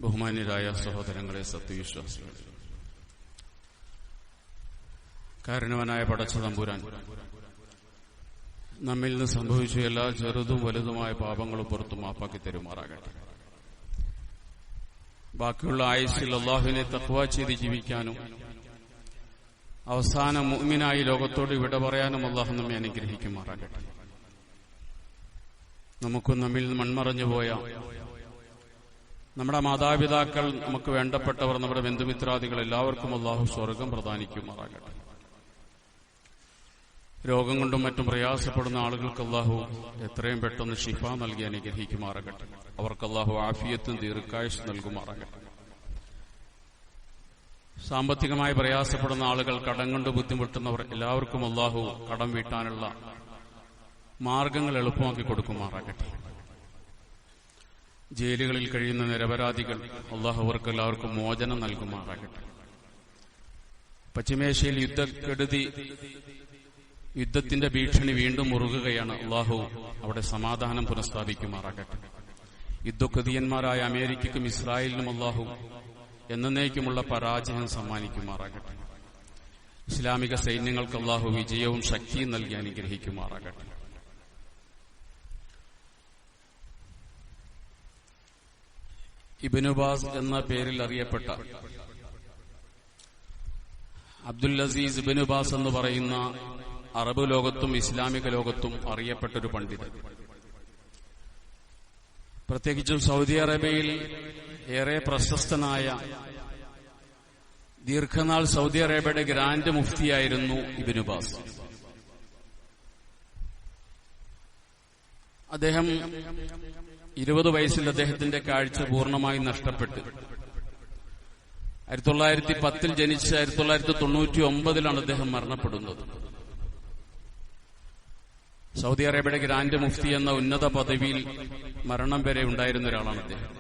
ബഹുമാന്യരായ സഹോദരങ്ങളെ, സത്യവിശ്വാസികളെ, കാരുണ്യവാനായ പടച്ച തമ്പുരാൻ നമ്മിൽ നിന്ന് സംഭവിച്ച എല്ലാ ചെറുതും വലുതുമായ പാപങ്ങളും പുറത്തു മാപ്പാക്കി തരുമാറാകട്ടെ. ബാക്കിയുള്ള ആയുസ്സിൽ അല്ലാഹുവിനെ തഖ്വ ചെയ്ത് ജീവിക്കാനും അവസാന മുഅ്മിനായി ലോകത്തോട് വിട പറയാനും അല്ലാഹു നമ്മെ അനുഗ്രഹിക്കുമാറാകട്ടെ. നമുക്കും നമ്മിൽ നിന്ന് മൺമറഞ്ഞുപോയ നമ്മുടെ മാതാപിതാക്കൾ, നമുക്ക് വേണ്ടപ്പെട്ടവർ, നമ്മുടെ ബന്ധുമിത്രാദികൾ എല്ലാവർക്കും അല്ലാഹു സ്വർഗം പ്രദാനിക്കുമാറാകട്ടെ. രോഗം കൊണ്ടും മറ്റും പ്രയാസപ്പെടുന്ന ആളുകൾക്ക് അല്ലാഹു എത്രയും പെട്ടെന്ന് ശിഫ നൽകി അനുഗ്രഹിക്കുമാറാകട്ടെ. അവർക്ക് അല്ലാഹു ആഫിയത്തും ദീർഘായുസ്സും നൽകുമാറാകട്ടെ. സാമ്പത്തികമായി പ്രയാസപ്പെടുന്ന ആളുകൾ, കടം കൊണ്ട് ബുദ്ധിമുട്ടുന്നവർ എല്ലാവർക്കും അല്ലാഹു കടം വീട്ടാനുള്ള മാർഗങ്ങൾ എളുപ്പമാക്കി കൊടുക്കുമാറാകട്ടെ. ജയിലുകളിൽ കഴിയുന്ന നിരപരാധികൾ, അല്ലാഹു അവർക്ക് എല്ലാവർക്കും മോചനം നൽകുമാറാകട്ടെ. പശ്ചിമേഷ്യയിൽ യുദ്ധത്തിന്റെ ഭീഷണി വീണ്ടും മുറുകുകയാണ്. അല്ലാഹു അവിടെ സമാധാനം പുനഃസ്ഥാപിക്കുമാറാകട്ടെ. യുദ്ധക്കൊതിയന്മാരായ അമേരിക്കയ്ക്കും ഇസ്രായേലിനും അല്ലാഹു എന്നേക്കുമുള്ള പരാജയം സമ്മാനിക്കുമാറാകട്ടെ. ഇസ്ലാമിക സൈന്യങ്ങൾക്ക് അല്ലാഹു വിജയവും ശക്തിയും നൽകി അനുഗ്രഹിക്കുമാറാകട്ടെ. ഇബ്നു ബാസ് എന്ന പേരിൽ അറിയപ്പെട്ട അബ്ദുൽ അസീസ് ഇബ്നു ബാസ് എന്ന് പറയുന്ന അറബ് ലോകത്തും ഇസ്ലാമിക ലോകത്തും അറിയപ്പെട്ടൊരു പണ്ഡിതൻ, പ്രത്യേകിച്ചും സൗദി അറേബ്യയിൽ ഏറെ പ്രശസ്തനായ, ദീർഘനാൾ സൗദി അറേബ്യയുടെ ഗ്രാൻഡ് മുഫ്തിയായിരുന്നു ഇബ്നു ബാസ്. അദ്ദേഹം 20 വയസ്സിൽ അദ്ദേഹത്തിന്റെ കാഴ്ച പൂർണ്ണമായി നഷ്ടപ്പെട്ട് 1910 ജനിച്ച് 1999 അദ്ദേഹം മരണപ്പെടുന്നത്. സൗദി അറേബ്യയുടെ ഗ്രാൻഡ് മുഫ്തി എന്ന ഉന്നത പദവിയിൽ മരണം വരെ ഉണ്ടായിരുന്ന ഒരാളാണ് അദ്ദേഹം.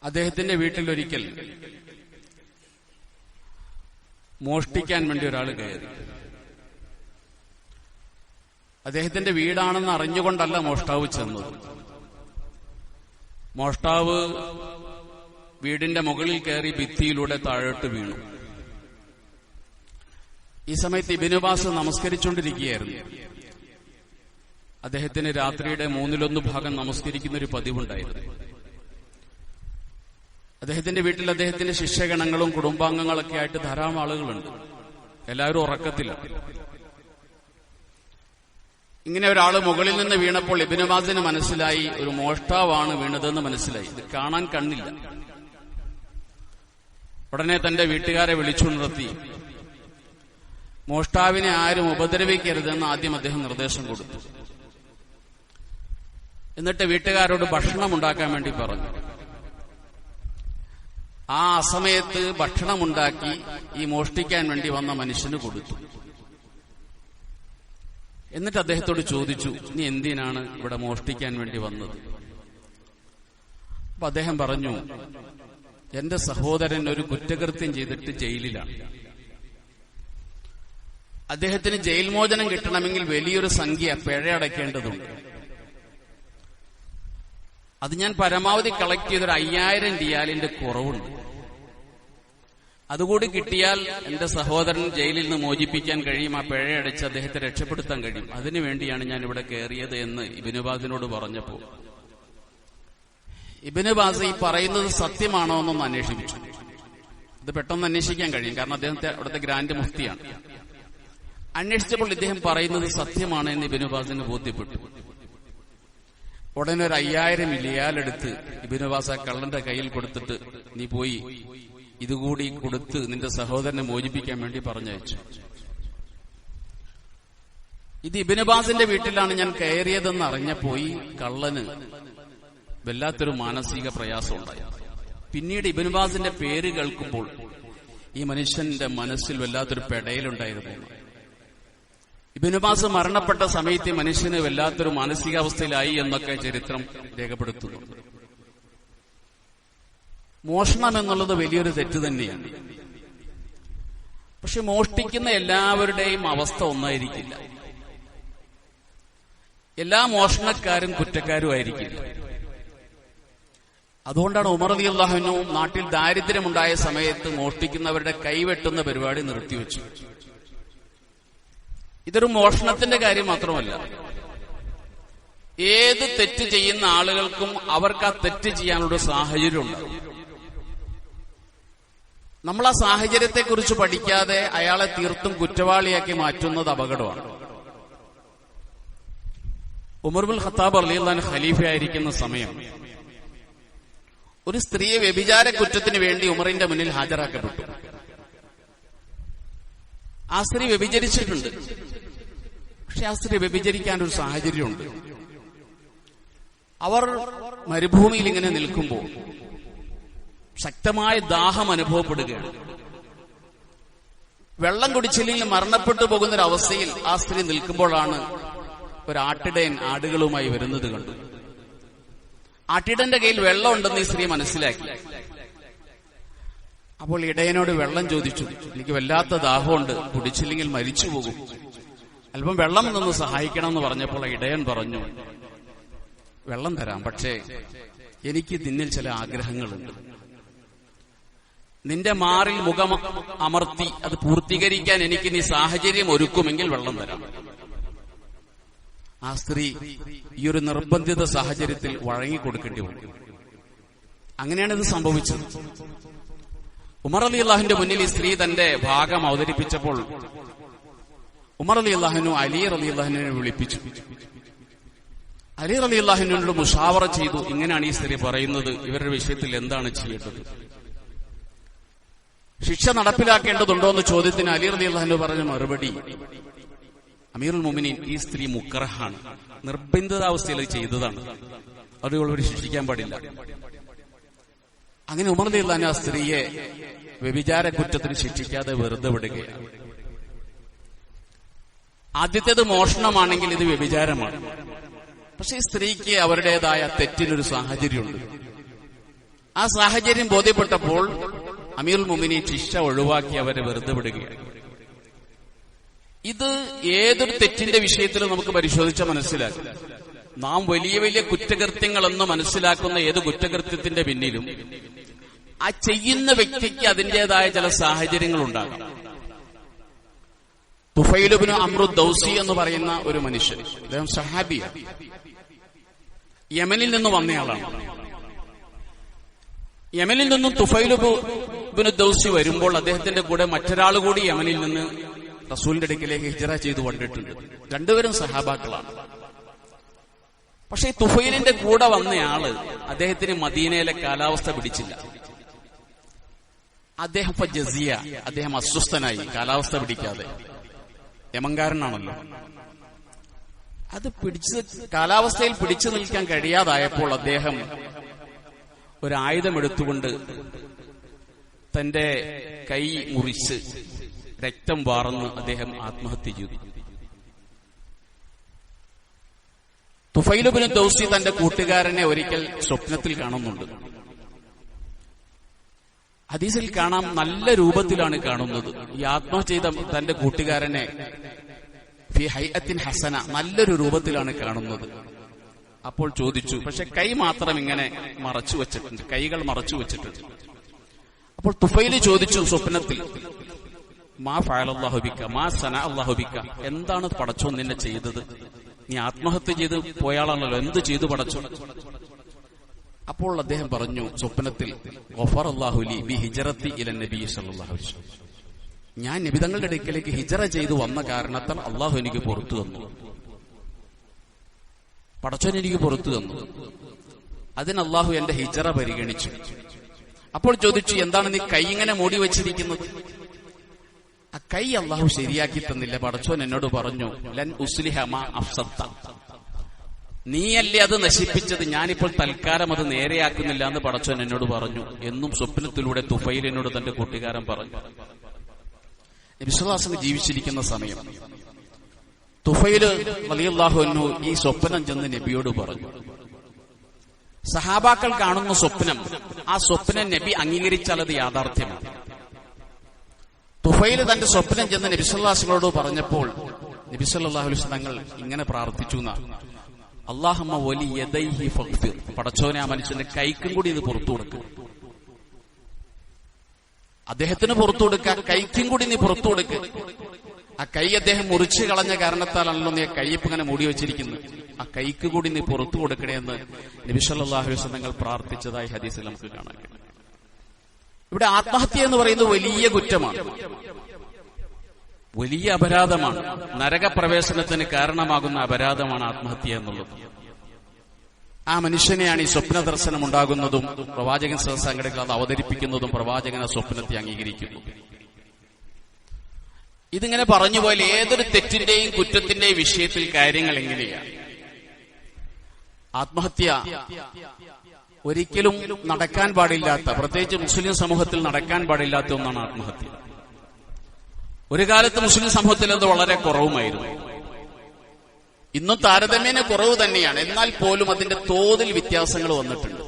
അദ്ദേഹത്തിന്റെ വീട്ടിലൊരിക്കൽ മോഷ്ടിക്കാൻ വേണ്ടി ഒരാൾ കയറി. അദ്ദേഹത്തിന്റെ വീടാണെന്ന് അറിഞ്ഞുകൊണ്ടല്ല മോഷ്ടാവ് ചെന്നത്. മോഷ്ടാവ് വീടിന്റെ മുകളിൽ കയറി ഭിത്തിയിലൂടെ താഴോട്ട് വീണു. ഈ സമയത്ത് ഇബ്നു ബാസ് നമസ്കരിച്ചുകൊണ്ടിരിക്കുകയായിരുന്നു. അദ്ദേഹത്തിന് രാത്രിയുടെ 1/3 ഭാഗം നമസ്കരിക്കുന്ന ഒരു പതിവുണ്ടായിരുന്നു. അദ്ദേഹത്തിന്റെ വീട്ടിൽ അദ്ദേഹത്തിന്റെ ശിഷ്യഗണങ്ങളും കുടുംബാംഗങ്ങളൊക്കെ ആയിട്ട് ധാരാളം ആളുകളുണ്ട്. എല്ലാവരും ഉറക്കത്തിലാണ്. ഇങ്ങനെ ഒരാള് മുകളിൽ നിന്ന് വീണപ്പോൾ ഇബ്നു ബാസിന് മനസ്സിലായി, ഒരു മോഷ്ടാവാണ് വീണതെന്ന് മനസ്സിലായി. ഇത് കാണാൻ കണ്ണില്ല. ഉടനെ തന്റെ വീട്ടുകാരെ വിളിച്ചുണർത്തി മോഷ്ടാവിനെ ആരും ഉപദ്രവിക്കരുതെന്ന് ആദ്യം അദ്ദേഹം നിർദ്ദേശം കൊടുത്തു. എന്നിട്ട് വീട്ടുകാരോട് ഭക്ഷണം ഉണ്ടാക്കാൻ വേണ്ടി പറഞ്ഞു. ആ സമയത്ത് ഭക്ഷണമുണ്ടാക്കി ഈ മോഷ്ടിക്കാൻ വേണ്ടി വന്ന മനുഷ്യന് കൊടുത്തു. എന്നിട്ട് അദ്ദേഹത്തോട് ചോദിച്ചു, നീ എന്തിനാണ് ഇവിടെ മോഷ്ടിക്കാൻ വേണ്ടി വന്നത്? അപ്പൊ അദ്ദേഹം പറഞ്ഞു, എന്റെ സഹോദരൻ ഒരു കുറ്റകൃത്യം ചെയ്തിട്ട് ജയിലിലാണ്. അദ്ദേഹത്തിന് ജയിൽ മോചനം കിട്ടണമെങ്കിൽ വലിയൊരു സംഖ്യ പിഴ അടയ്ക്കേണ്ടതുണ്ട്. അത് ഞാൻ പരമാവധി കളക്ട് ചെയ്തൊരു 5000 റിയാലിന്റെ കുറവുണ്ട്. അതുകൂടി കിട്ടിയാൽ എന്റെ സഹോദരൻ ജയിലിൽ നിന്ന് മോചിപ്പിക്കാൻ കഴിയും, ആ പിഴയടച്ച് അദ്ദേഹത്തെ രക്ഷപ്പെടുത്താൻ കഴിയും. അതിനുവേണ്ടിയാണ് ഞാൻ ഇവിടെ കയറിയത് എന്ന് ഇബ്നു ബാസിനോട് പറഞ്ഞപ്പോ ഇബ്നു ബാസ് ഈ പറയുന്നത് സത്യമാണോ എന്നൊന്ന് അന്വേഷിച്ചു. ഇത് പെട്ടെന്ന് അന്വേഷിക്കാൻ കഴിയും, കാരണം അദ്ദേഹത്തെ അവിടുത്തെ ഗ്രാൻഡ് മുഫ്തിയാണ്. അന്വേഷിച്ചപ്പോൾ ഇദ്ദേഹം പറയുന്നത് സത്യമാണ് എന്ന് ഇബ്നു ബാസിന് ബോധ്യപ്പെട്ടു. ഉടനെ ഒരു 5000 റിയാൽ എടുത്ത് ഇബ്നു ബാസ് ആ കള്ളന്റെ കയ്യിൽ കൊടുത്തിട്ട്, നീ പോയി ഇതുകൂടി കൊടുത്ത് നിന്റെ സഹോദരനെ മോചിപ്പിക്കാൻ വേണ്ടി പറഞ്ഞയച്ചു. ഇത് ഇബ്നു ബാസിന്റെ വീട്ടിലാണ് ഞാൻ കയറിയതെന്ന് അറിഞ്ഞപ്പോ ഈ കള്ളന് വല്ലാത്തൊരു മാനസിക പ്രയാസം ഉണ്ടായി. പിന്നീട് ഇബ്നു ബാസിന്റെ പേര് കേൾക്കുമ്പോൾ ഈ മനുഷ്യന്റെ മനസ്സിൽ വല്ലാത്തൊരു പെടയിലുണ്ടായിരുന്നു. ഇബ്നു ബാസ് മരണപ്പെട്ട സമയത്ത് മനുഷ്യന് വല്ലാത്തൊരു മാനസികാവസ്ഥയിലായി എന്നൊക്കെ ചരിത്രം രേഖപ്പെടുത്തുന്നു. മോഷണം എന്നുള്ളത് വലിയൊരു തെറ്റ് തന്നെയാണ്. പക്ഷെ മോഷ്ടിക്കുന്ന എല്ലാവരുടെയും അവസ്ഥ ഒന്നായിരിക്കില്ല. എല്ലാ മോഷണക്കാരും കുറ്റക്കാരും ആയിരിക്കില്ല. അതുകൊണ്ടാണ് ഉമർ റളിയല്ലാഹു അൻഹു നാട്ടിൽ ദാരിദ്ര്യമുണ്ടായ സമയത്ത് മോഷ്ടിക്കുന്നവരുടെ കൈവെട്ടുന്ന പരിപാടി നിർത്തിവെച്ചു. ഇതൊരു മോഷണത്തിന്റെ കാര്യം മാത്രമല്ല, ഏത് തെറ്റ് ചെയ്യുന്ന ആളുകൾക്കും അവർക്ക് ആ തെറ്റ് ചെയ്യാനുള്ള സാഹചര്യം ഉണ്ടാകും. നമ്മൾ ആ സാഹചര്യത്തെക്കുറിച്ച് പഠിക്കാതെ അയാളെ തീർത്തും കുറ്റവാളിയാക്കി മാറ്റുന്നത് അപകടമാണ്. ഉമർ ഇബ്നുൽ ഖത്താബ് റളിയല്ലാഹു അൻഹു ഖലീഫയായിരിക്കുന്ന സമയം ഒരു സ്ത്രീയെ വ്യഭിചാര കുറ്റത്തിന് വേണ്ടി ഉമറിന്റെ മുന്നിൽ ഹാജരാക്കപ്പെട്ടു. ആ സ്ത്രീ വ്യഭിചരിച്ചിട്ടുണ്ട്. പക്ഷെ ആ സ്ത്രീ വ്യഭിചരിക്കാനൊരു സാഹചര്യമുണ്ട്. അവർ മരുഭൂമിയിൽ ഇങ്ങനെ നിൽക്കുമ്പോൾ ശക്തമായ ദാഹം അനുഭവപ്പെടുകയാണ്. വെള്ളം കുടിച്ചില്ലെങ്കിൽ മരണപ്പെട്ടു പോകുന്നൊരവസ്ഥയിൽ ആ സ്ത്രീ നിൽക്കുമ്പോഴാണ് ഒരാട്ടിടയൻ ആടുകളുമായി വരുന്നത് കണ്ടു. ആട്ടിടന്റെ കയ്യിൽ വെള്ളമുണ്ടെന്ന് ഈ സ്ത്രീ മനസ്സിലാക്കി. അപ്പോൾ ഇടയനോട് വെള്ളം ചോദിച്ചു. എനിക്ക് വല്ലാത്ത ദാഹമുണ്ട്, കുടിച്ചില്ലെങ്കിൽ മരിച്ചു പോകും, അല്പം വെള്ളം നിന്ന് സഹായിക്കണം എന്ന് പറഞ്ഞപ്പോൾ ഇടയൻ പറഞ്ഞു, വെള്ളം തരാം, പക്ഷേ എനിക്ക് നിന്നിൽ ചില ആഗ്രഹങ്ങളുണ്ട്. നിന്റെ മാറിൽ മുഖം അമർത്തി അത് പൂർത്തീകരിക്കാൻ എനിക്ക് നീ സാഹചര്യം ഒരുക്കുമെങ്കിൽ വെള്ളം തരാം. ആ സ്ത്രീ ഈ ഒരു നിർബന്ധിത സാഹചര്യത്തിൽ വഴങ്ങിക്കൊടുക്കേണ്ടി വന്നു. അങ്ങനെയാണ് ഇത് സംഭവിച്ചത്. ഉമർ റളിയല്ലാഹുവിന്റെ മുന്നിൽ ഈ സ്ത്രീ തന്റെ ഭാഗം അവതരിപ്പിച്ചപ്പോൾ ഉമർ റളിയല്ലാഹു അലി റളിയല്ലാഹുവിനെ വിളിപ്പിച്ചു. അലി റളിയല്ലാഹുവിനോട് മുഷാവറ ചെയ്തു. ഇങ്ങനെയാണ് ഈ സ്ത്രീ പറയുന്നത്, ഇവരുടെ വിഷയത്തിൽ എന്താണ് ചെയ്യേണ്ടത്, ശിക്ഷ നടപ്പിലാക്കേണ്ടതുണ്ടോ എന്ന ചോദ്യത്തിന് അലി റളിയല്ലാഹു പറഞ്ഞ മറുപടി, അമീറുൽ മുഅ്മിനീൻ, ഈ സ്ത്രീ മുക്റഹാണ്, നിർബന്ധിതാവസ്ഥയിൽ ചെയ്തതാണ്, അതുകൊണ്ട് ശിക്ഷിക്കാൻ പാടില്ല. അങ്ങനെ ഉമർ റളിയല്ലാഹു ആ സ്ത്രീയെ വ്യഭിചാര കുറ്റത്തിന് ശിക്ഷിക്കാതെ വെറുതെ വിടുകയാണ്. ആദ്യത്തേത് മോഷണമാണെങ്കിൽ ഇത് വ്യഭിചാരമാണ്. പക്ഷെ ഈ സ്ത്രീക്ക് അവരുടേതായ തെറ്റിനൊരു സാഹചര്യമുണ്ട്. ആ സാഹചര്യം ബോധ്യപ്പെട്ടപ്പോൾ അമീറുൽ മുഅ്മിനീൻ ശിക്ഷ ഒഴിവാക്കി അവരെ വെറുതെ വിടുകയാണ്. ഇത് ഏതൊരു തെറ്റിന്റെ വിഷയത്തിലും നമുക്ക് പരിശോധിച്ചാൽ മനസ്സിലാക്കും. നാം വലിയ വലിയ കുറ്റകൃത്യങ്ങളെന്ന് മനസ്സിലാക്കുന്ന ഏത് കുറ്റകൃത്യത്തിന്റെ പിന്നിലും ആ ചെയ്യുന്ന വ്യക്തിക്ക് അതിന്റേതായ ചില സാഹചര്യങ്ങളുണ്ടാകാം. തുഫൈൽ ഇബ്നു അംറു ദൗസി എന്ന് പറയുന്ന ഒരു മനുഷ്യൻ, അദ്ദേഹം സഹാബിയാണ്, യമനിൽ നിന്ന് വന്നയാളാണ്. യമനിൽ നിന്നും തുഫൈൽ ഇബ്നു ദൗസി വരുമ്പോൾ അദ്ദേഹത്തിന്റെ കൂടെ മറ്റൊരാൾ കൂടി യമനിൽ നിന്ന് റസൂലിന്റെ അടുക്കിലേക്ക് ഹിജ്റ ചെയ്തു വന്നിട്ടുണ്ട്. രണ്ടുപേരും സഹാബാക്കളാണ്. പക്ഷെ തുഫൈലിന്റെ കൂടെ വന്നയാള് അദ്ദേഹത്തിന് മദീനയിലെ കാലാവസ്ഥ പിടിച്ചില്ല. അദ്ദേഹം ജസിയ, അദ്ദേഹം അസ്വസ്ഥനായി, കാലാവസ്ഥ പിടിക്കാതെ. യമൻകാരനാണല്ലോ. അത് കാലാവസ്ഥയിൽ പിടിച്ചു നിൽക്കാൻ കഴിയാതായപ്പോൾ അദ്ദേഹം ഒരായുധമെടുത്തുകൊണ്ട് തന്റെ കൈ മുറിച്ച് രക്തം വാർന്ന് അദ്ദേഹം ആത്മഹത്യ ചെയ്തു. തുഫൈൽ ഇബ്നു ദൗസി തന്റെ കൂട്ടുകാരനെ ഒരിക്കൽ സ്വപ്നത്തിൽ കാണുന്നുണ്ട്. ഹദീസിൽ കാണാം, നല്ല രൂപത്തിലാണ് കാണുന്നത്. ഈ ആത്മഹത്യ ചെയ്ത തന്റെ കൂട്ടുകാരനെ ഫി ഹൈഅത്തിൻ ഹസന, നല്ലൊരു രൂപത്തിലാണ് കാണുന്നത്. അപ്പോൾ ചോദിച്ചു, പക്ഷെ കൈ മാത്രം ഇങ്ങനെ മറച്ചു വെച്ചിട്ടുണ്ട്, കൈകൾ മറച്ചു വെച്ചിട്ടുണ്ട്. അപ്പോൾ തുഫൈൽ ചോദിച്ചു സ്വപ്നത്തിൽ, മാ ഫഅലല്ലാഹു ബിക, മാ സനഅ അല്ലാഹു ബിക, എന്താണ് പടച്ചോൻ നിന്നെ ചെയ്തത്? നീ ആത്മഹത്യ ചെയ്ത് പോയാളാണല്ലോ, എന്ത് ചെയ്തു പടച്ചോൻ? അപ്പോൾ അദ്ദേഹം പറഞ്ഞു സ്വപ്നത്തിൽ, ഗഫറല്ലാഹു ലി ബി ഹിജ്റത്തി ഇല നബി സല്ലല്ലാഹു അലൈഹി വസല്ലം, ഞാൻ നബി തങ്ങളുടെ അടുക്കലേക്ക് ഹിജ്റ ചെയ്തു വന്ന കാരണത്താൽ അള്ളാഹു എനിക്ക് പുറത്തു തന്നു, പടച്ചോൻ എനിക്ക് പുറത്തു തന്നു, അതിന് അള്ളാഹു എന്റെ ഹിജ്റ പരിഗണിച്ചു. അപ്പോൾ ചോദിച്ചു, എന്താണ് നീ കൈ ഇങ്ങനെ മൂടി വെച്ചിരിക്കുന്നത്? ആ കൈ അള്ളാഹു ശരിയാക്കി തന്നില്ല, പടച്ചോൻ എന്നോട് പറഞ്ഞു, ലൻ ഉസ്ലിഹ മാ അഫ്സത്ത, നീയല്ലേ അത് നശിപ്പിച്ചത്, ഞാനിപ്പോൾ തൽക്കാലം അത് നേരെയാക്കുന്നില്ല എന്ന് പടച്ചോൻ എന്നോട് പറഞ്ഞു എന്നും സ്വപ്നത്തിലൂടെ തുഫൈലിനോട് തന്റെ കൂട്ടുകാരൻ പറഞ്ഞു. നബി സല്ലല്ലാഹു അലൈഹി വസല്ലം ജീവിച്ചിരിക്കുന്ന സമയം തുഫൈൽ റളിയല്ലാഹു അൻഹു ഈ സ്വപ്നം ചെന്ന് നബിയോട് പറഞ്ഞു. സഹാബാക്കൾ കാണുന്ന സ്വപ്നം, ആ സ്വപ്നം നബി അംഗീകരിച്ചാൽ അത് യാഥാർത്ഥ്യമാണ്. തുഫൈൽ തന്റെ സ്വപ്നം ചെന്ന് നബി സല്ലല്ലാഹു അലൈഹി വസല്ലമയോട് പറഞ്ഞപ്പോൾ നബി സല്ലല്ലാഹു അലൈഹി വസല്ലം തങ്ങൾ ഇങ്ങനെ പ്രാർത്ഥിച്ചു എന്നാണ്, അല്ലാഹുമ്മ വലി യദൈഹി ഫഗ്ഫിർ, പടച്ചോനെ ആ മനുഷ്യന്റെ കൈക്കും കൂടി ഇത് പുറത്തു കൊടുക്കുക. അദ്ദേഹത്തിന് പുറത്തു കൊടുക്കുക, കൈക്കും കൂടി നീ പുറത്തു കൊടുക്കുക. ആ കൈ അദ്ദേഹം മുറിച്ചു കളഞ്ഞ കാരണത്താലാണല്ലോ നീ കൈപ്പ് ഇങ്ങനെ മൂടി വെച്ചിരിക്കുന്നത്. ആ കൈക്ക് കൂടി നീ പുറത്തു കൊടുക്കണേ എന്ന് നബി സല്ലല്ലാഹു അലൈഹി വസല്ലം തങ്ങൾ പ്രാർത്ഥിച്ചതായി ഹദീസിൽ നമുക്ക് കാണാൻ കഴിയും. ഇവിടെ ആത്മഹത്യ എന്ന് പറയുന്നത് വലിയ കുറ്റമാണ്, വലിയ അപരാധമാണ്. നരകപ്രവേശനത്തിന് കാരണമാകുന്ന അപരാധമാണ് ആത്മഹത്യ എന്നുള്ളത്. ആ മനുഷ്യനെയാണ് ഈ സ്വപ്ന ദർശനം ഉണ്ടാകുന്നതും പ്രവാചകൻ സഹസംഘടനകൾ അത് അവതരിപ്പിക്കുന്നതും പ്രവാചകൻ ആ സ്വപ്നത്തെ അംഗീകരിക്കുന്നു. ഇതിങ്ങനെ പറഞ്ഞുപോലെ ഏതൊരു തെറ്റിന്റെയും കുറ്റത്തിന്റെയും വിഷയത്തിൽ കാര്യങ്ങൾ എങ്ങനെയാണ്? ആത്മഹത്യ ഒരിക്കലും നടക്കാൻ പാടില്ലാത്ത, പ്രത്യേകിച്ച് മുസ്ലിം സമൂഹത്തിൽ നടക്കാൻ പാടില്ലാത്ത ഒന്നാണ് ആത്മഹത്യ. ഒരു കാലത്ത് മുസ്ലിം സമൂഹത്തിൽ അത് വളരെ കുറവുമായിരുന്നു. ഇന്നും താരതമ്യേന കുറവ് തന്നെയാണ്. എന്നാൽ പോലും അതിന്റെ തോതിൽ വ്യത്യാസങ്ങൾ വന്നിട്ടുണ്ട്.